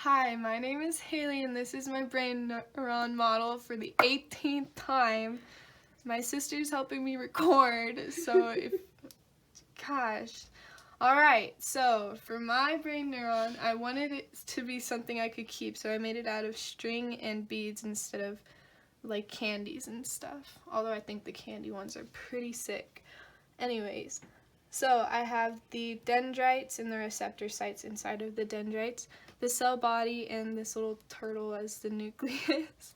Hi, my name is Haley and this is my brain neuron model for the 18th time. My sister's helping me record, so gosh. Alright, so for my brain neuron, I wanted it to be something I could keep, so I made it out of string and beads instead of like candies and stuff. Although I think the candy ones are pretty sick. Anyways, so I have the dendrites and the receptor sites inside of the dendrites, the cell body, and this little turtle as the nucleus.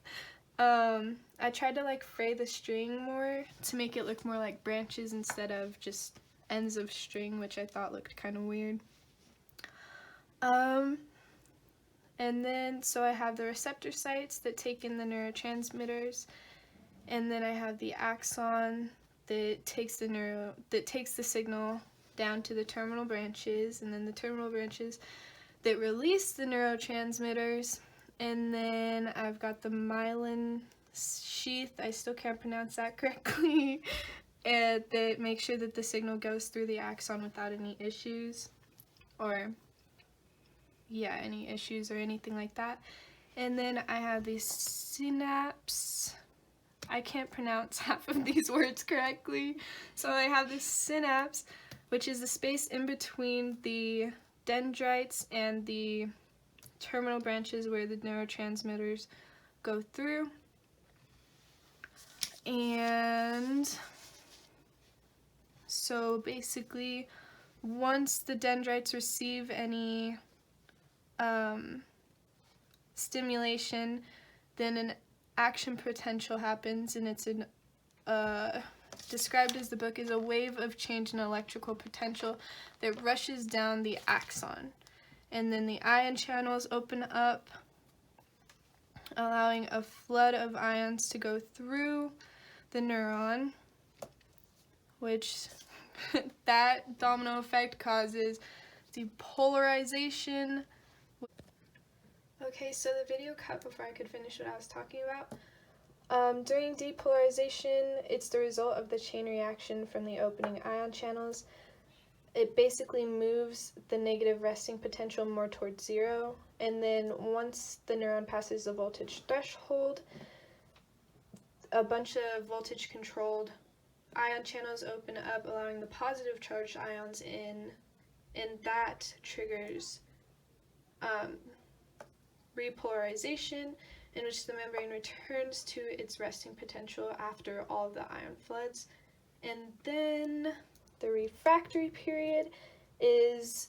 I tried to like fray the string more to make it look more like branches instead of just ends of string, which I thought looked kind of weird. And then so I have the receptor sites that take in the neurotransmitters, and then I have the axon that takes the signal down to the terminal branches, and then the terminal branches that release the neurotransmitters, and then I've got the myelin sheath, I still can't pronounce that correctly, and that makes sure that the signal goes through the axon without any issues, or any issues or anything like that. And then I have the synapse. I can't pronounce half of these words correctly. So I have this synapse, which is the space in between the dendrites and the terminal branches where the neurotransmitters go through. And so basically, once the dendrites receive any stimulation, then an action potential happens, and it's described as the book is a wave of change in electrical potential that rushes down the axon, and then the ion channels open up, allowing a flood of ions to go through the neuron, which that domino effect causes depolarization. Okay, so the video cut before I could finish what I was talking about. During depolarization, it's the result of the chain reaction from the opening ion channels. It basically moves the negative resting potential more towards zero, and then once the neuron passes the voltage threshold, a bunch of voltage-controlled ion channels open up, allowing the positive charged ions in, and that triggers repolarization, in which the membrane returns to its resting potential after all of the ion floods. And then the refractory period is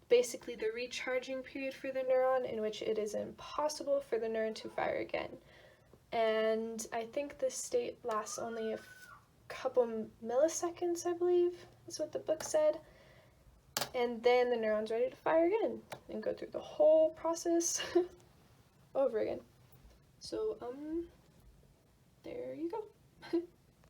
basically the recharging period for the neuron, in which it is impossible for the neuron to fire again. And I think this state lasts only a couple milliseconds, I believe, is what the book said. And then the neuron's ready to fire again and go through the whole process over again. So, there you go.